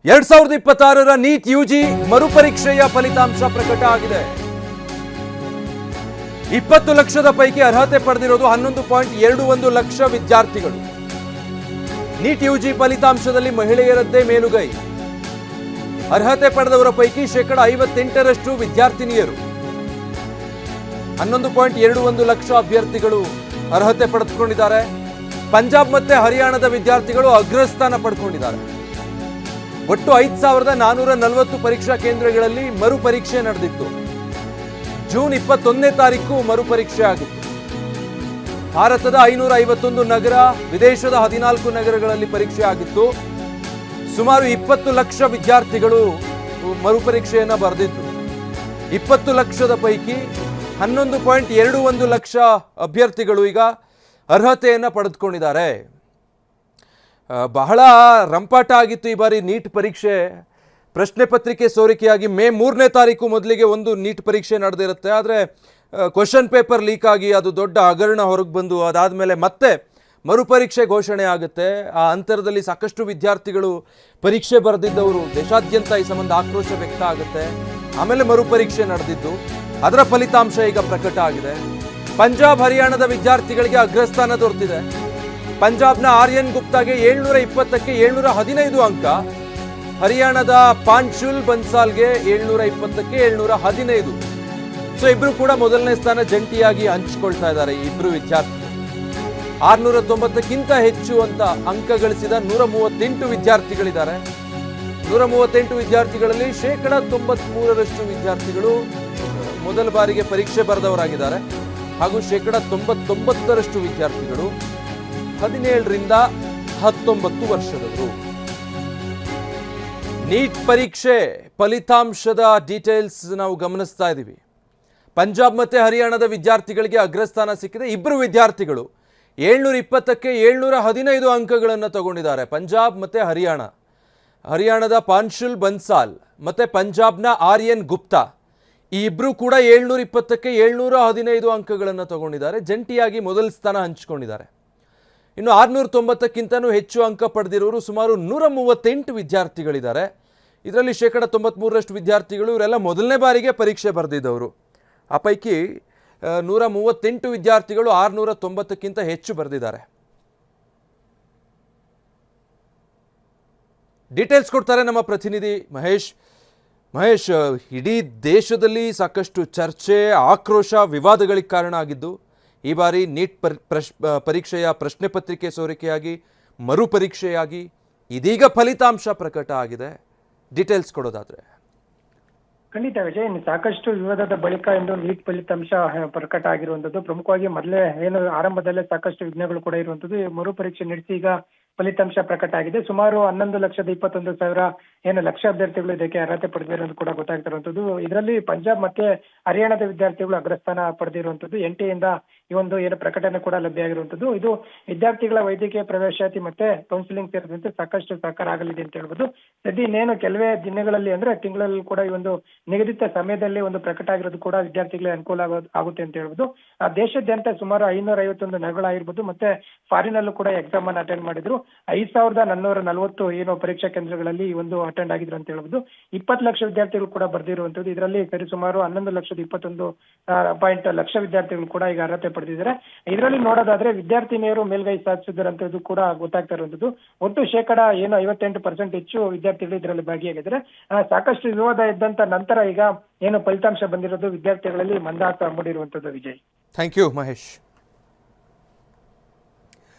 2026ರ NEET UG ಮರುಪರೀಕ್ಷೆಯ ಫಲಿತಾಂಶ ಪ್ರಕಟ ಆಗಿದೆ. 20 ಲಕ್ಷದ ಪೈಕಿ ಅರ್ಹತೆ ಪಡೆದಿರೋದು 11.21 ಲಕ್ಷ ವಿದ್ಯಾರ್ಥಿಗಳು. ನೀಟ್ ಯುಜಿ ಫಲಿತಾಂಶದಲ್ಲಿ ಮಹಿಳೆಯರದ್ದೇ ಮೇಲುಗೈ. ಅರ್ಹತೆ ಪಡೆದವರ ಪೈಕಿ 58% ವಿದ್ಯಾರ್ಥಿನಿಯರು. 11.21 ಲಕ್ಷ ಅಭ್ಯರ್ಥಿಗಳು ಅರ್ಹತೆ ಪಡೆದುಕೊಂಡಿದ್ದಾರೆ. ಪಂಜಾಬ್ ಮತ್ತೆ ಹರಿಯಾಣದ ವಿದ್ಯಾರ್ಥಿಗಳು ಅಗ್ರಸ್ಥಾನ ಪಡೆದುಕೊಂಡಿದ್ದಾರೆ. ಒಟ್ಟು 5440 ಪರೀಕ್ಷಾ ಕೇಂದ್ರಗಳಲ್ಲಿ ಮರುಪರೀಕ್ಷೆ ನಡೆದಿತ್ತು. ಜೂನ್ 21ನೇ ತಾರೀಕು ಮರುಪರೀಕ್ಷೆ ಆಗಿತ್ತು. ಭಾರತದ 551 ನಗರ, ವಿದೇಶದ 14 ನಗರಗಳಲ್ಲಿ ಪರೀಕ್ಷೆ ಆಗಿತ್ತು. ಸುಮಾರು 20 ಲಕ್ಷ ವಿದ್ಯಾರ್ಥಿಗಳು ಮರುಪರೀಕ್ಷೆಯನ್ನು ಬರೆದಿದ್ರು. 20 ಲಕ್ಷದ ಪೈಕಿ 11.21 ಲಕ್ಷ ಅಭ್ಯರ್ಥಿಗಳು ಈಗ ಅರ್ಹತೆಯನ್ನು ಪಡೆದುಕೊಂಡಿದ್ದಾರೆ. ಬಹಳ ರಂಪಾಟ ಆಗಿತ್ತು ಈ ಬಾರಿ ನೀಟ್ ಪರೀಕ್ಷೆ. ಪ್ರಶ್ನೆ ಪತ್ರಿಕೆ ಸೋರಿಕೆಯಾಗಿ ಮೇ 3ನೇ ತಾರೀಕು ಮೊದಲಿಗೆ ಒಂದು ನೀಟ್ ಪರೀಕ್ಷೆ ನಡೆದಿರುತ್ತೆ. ಆದರೆ ಕ್ವಶನ್ ಪೇಪರ್ ಲೀಕ್ ಆಗಿ ಅದು ದೊಡ್ಡ ಹಗರಣ ಹೊರಗೆ ಬಂದು ಅದಾದಮೇಲೆ ಮತ್ತೆ ಮರುಪರೀಕ್ಷೆ ಘೋಷಣೆ ಆಗುತ್ತೆ. ಆ ಅಂತರದಲ್ಲಿ ಸಾಕಷ್ಟು ವಿದ್ಯಾರ್ಥಿಗಳು ಪರೀಕ್ಷೆ ಬರೆದಿದ್ದವರು ದೇಶಾದ್ಯಂತ ಈ ಸಂಬಂಧ ಆಕ್ರೋಶ ವ್ಯಕ್ತ ಆಗುತ್ತೆ. ಆಮೇಲೆ ಮರುಪರೀಕ್ಷೆ ನಡೆದಿದ್ದು, ಅದರ ಫಲಿತಾಂಶ ಈಗ ಪ್ರಕಟ ಆಗಿದೆ. ಪಂಜಾಬ್ ಹರಿಯಾಣದ ವಿದ್ಯಾರ್ಥಿಗಳಿಗೆ ಅಗ್ರಸ್ಥಾನ ದೊರೆತಿದೆ. ಪಂಜಾಬ್ನ ಆರ್ಯನ್ ಗುಪ್ತಾಗೆ 720ಕ್ಕೆ 715 ಅಂಕ, ಹರಿಯಾಣದ ಪಾಂಚುಲ್ ಬನ್ಸಾಲ್ಗೆ 720ಕ್ಕೆ 715. ಸೊ ಇಬ್ರು ಕೂಡ ಮೊದಲನೇ ಸ್ಥಾನ ಜಂಟಿಯಾಗಿ ಹಂಚಿಕೊಳ್ತಾ ಇದ್ದಾರೆ. ಈ ಇಬ್ರು ವಿದ್ಯಾರ್ಥಿಗಳು 690ಕ್ಕಿಂತ ಹೆಚ್ಚು ಅಂತ ಅಂಕ ಗಳಿಸಿದ 138 ವಿದ್ಯಾರ್ಥಿಗಳಿದ್ದಾರೆ. 138 ವಿದ್ಯಾರ್ಥಿಗಳಲ್ಲಿ 93% ವಿದ್ಯಾರ್ಥಿಗಳು ಮೊದಲ ಬಾರಿಗೆ ಪರೀಕ್ಷೆ ಬರೆದವರಾಗಿದ್ದಾರೆ. ಹಾಗೂ 99% ವಿದ್ಯಾರ್ಥಿಗಳು 17ರಿಂದ 19 ವರ್ಷದವರು. ನೀಟ್ ಪರೀಕ್ಷೆ ಫಲಿತಾಂಶದ ಡೀಟೇಲ್ಸ್ ನಾವು ಗಮನಿಸ್ತಾ ಇದ್ದೀವಿ. ಪಂಜಾಬ್ ಮತ್ತು ಹರಿಯಾಣದ ವಿದ್ಯಾರ್ಥಿಗಳಿಗೆ ಅಗ್ರಸ್ಥಾನ ಸಿಕ್ಕಿದೆ. ಇಬ್ಬರು ವಿದ್ಯಾರ್ಥಿಗಳು 720ಕ್ಕೆ 715 ಅಂಕಗಳನ್ನು ತಗೊಂಡಿದ್ದಾರೆ. ಪಂಜಾಬ್ ಮತ್ತು ಹರಿಯಾಣದ ಪಾಂಚುಲ್ ಬನ್ಸಾಲ್ ಮತ್ತು ಪಂಜಾಬ್ನ ಆರ್ಯನ್ ಗುಪ್ತಾ ಈ ಇಬ್ಬರು ಕೂಡ 720ಕ್ಕೆ 715 ಅಂಕಗಳನ್ನು ತಗೊಂಡಿದ್ದಾರೆ. ಜಂಟಿಯಾಗಿ ಮೊದಲ ಸ್ಥಾನ ಹಂಚಿಕೊಂಡಿದ್ದಾರೆ. ಇನ್ನು 690ಕ್ಕಿಂತನೂ ಹೆಚ್ಚು ಅಂಕ ಪಡೆದಿರೋರು ಸುಮಾರು 138 ವಿದ್ಯಾರ್ಥಿಗಳಿದ್ದಾರೆ. ಇದರಲ್ಲಿ 93% ವಿದ್ಯಾರ್ಥಿಗಳು ಇವರೆಲ್ಲ ಮೊದಲನೇ ಬಾರಿಗೆ ಪರೀಕ್ಷೆ ಬರೆದಿದ್ದವರು. ಆ ಪೈಕಿ 138 ವಿದ್ಯಾರ್ಥಿಗಳು 690ಕ್ಕಿಂತ ಹೆಚ್ಚು ಬರೆದಿದ್ದಾರೆ. ಡೀಟೇಲ್ಸ್ ಕೊಡ್ತಾರೆ ನಮ್ಮ ಪ್ರತಿನಿಧಿ ಮಹೇಶ್. ಇಡೀ ದೇಶದಲ್ಲಿ ಸಾಕಷ್ಟು ಚರ್ಚೆ, ಆಕ್ರೋಶ, ವಿವಾದಗಳಿಗೆ ಕಾರಣ ಆಗಿದ್ದು ಈ ಬಾರಿ ನೀಟ್ ಪರೀಕ್ಷೆಯ ಪ್ರಶ್ನೆ ಪತ್ರಿಕೆ ಸೋರಿಕೆಯಾಗಿ ಮರುಪರೀಕ್ಷೆಯಾಗಿ ಇದೀಗ ಫಲಿತಾಂಶ ಪ್ರಕಟ ಆಗಿದೆ. ಡೀಟೇಲ್ಸ್ ಕೊಡೋದಾದ್ರೆ. ಖಂಡಿತ ವಿಜಯ್, ಸಾಕಷ್ಟು ವಿವಾದದ ಬಳಿಕ ಇಂದು ನೀಟ್ ಫಲಿತಾಂಶ ಪ್ರಕಟ ಆಗಿರುವಂತದ್ದು. ಪ್ರಮುಖವಾಗಿ ಮೊದಲೇ ಆರಂಭದಲ್ಲೇ ಸಾಕಷ್ಟು ವಿಘ್ನಗಳು ಕೂಡ ಇರುವಂತದ್ದು. ಮರುಪರೀಕ್ಷೆ ನಡೆಸಿ ಈಗ ಫಲಿತಾಂಶ ಪ್ರಕಟ ಆಗಿದೆ. ಸುಮಾರು 11,21,000 ಲಕ್ಷ ಅಭ್ಯರ್ಥಿಗಳು ಇದಕ್ಕೆ ಅರ್ಹತೆ ಪಡೆದಿರೋದು ಕೂಡ ಗೊತ್ತಾಗ್ತಿರುವಂತದ್ದು. ಇದರಲ್ಲಿ ಪಂಜಾಬ್ ಮತ್ತೆ ಹರಿಯಾಣದ ವಿದ್ಯಾರ್ಥಿಗಳು ಅಗ್ರಸ್ಥಾನ ಪಡೆದಿರುವಂತದ್ದು. NTA ಈ ಒಂದು ಪ್ರಕಟಣೆ ಕೂಡ ಲಭ್ಯ ಆಗಿರುವಂತದ್ದು. ಇದು ವಿದ್ಯಾರ್ಥಿಗಳ ವೈದ್ಯಕೀಯ ಪ್ರವೇಶಾತಿ ಮತ್ತೆ ಕೌನ್ಸಿಲಿಂಗ್ ಸೇರಿದಂತೆ ಸಾಕಷ್ಟು ಸಹಕಾರ ಆಗಲಿದೆ ಅಂತ ಹೇಳ್ಬೋದು. ಸದ್ಯ ಇನ್ನೇನು ಕೆಲವೇ ದಿನಗಳಲ್ಲಿ ತಿಂಗಳಲ್ಲಿ ಕೂಡ ಈ ಒಂದು ನಿಗದಿತ ಸಮಯದಲ್ಲಿ ಒಂದು ಪ್ರಕಟ ಆಗಿರೋದು ಕೂಡ ವಿದ್ಯಾರ್ಥಿಗಳಿಗೆ ಅನುಕೂಲ ಆಗುತ್ತೆ ಅಂತ ಹೇಳ್ಬೋದು. ದೇಶಾದ್ಯಂತ ಸುಮಾರು 551 ನಗರಗಳಾಗಿರ್ಬೋದು ಮತ್ತೆ ಫಾರಿನ್ ಅಲ್ಲೂ ಕೂಡ ಎಕ್ಸಾಮ್ ಅನ್ನು ಅಟೆಂಡ್ ಮಾಡಿದ್ರು. 5440 ಪರೀಕ್ಷಾ ಕೇಂದ್ರಗಳಲ್ಲಿ ಈ ಒಂದು ಅಟೆಂಡ್ ಆಗಿದ್ರು ಅಂತ ಹೇಳ್ಬೋದು. 20 ಲಕ್ಷ ವಿದ್ಯಾರ್ಥಿಗಳು ಕೂಡ ಬರ್ದಿರುವಂತದ್ದು. ಇದರಲ್ಲಿ ಸರಿ ಸುಮಾರು 11,21 ಲಕ್ಷ ವಿದ್ಯಾರ್ಥಿಗಳು ಕೂಡ ಈಗ ಅರ್ಹತೆ ಪಡೆದಿದ್ದಾರೆ. ಇದರಲ್ಲಿ ನೋಡೋದಾದ್ರೆ ವಿದ್ಯಾರ್ಥಿನಿಯರು ಮೇಲ್ಗೈ ಸಾಧಿಸಿದ್ರಂತದ್ದು ಕೂಡ ಗೊತ್ತಾಗ್ತಾ ಇರುವಂತದ್ದು. ಒಟ್ಟು 58% ಹೆಚ್ಚು ವಿದ್ಯಾರ್ಥಿಗಳು ಇದರಲ್ಲಿ ಭಾಗಿಯಾಗಿದ್ದಾರೆ. ಸಾಕಷ್ಟು ವಿವಾದ ಇದ್ದಂತ ನಂತರ ಈಗ ಫಲಿತಾಂಶ ಬಂದಿರೋದು ವಿದ್ಯಾರ್ಥಿಗಳಲ್ಲಿ ಮಂದಹಾಸ ಮೂಡಿರುವಂತದ್ದು. Vijay, thank you Mahesh.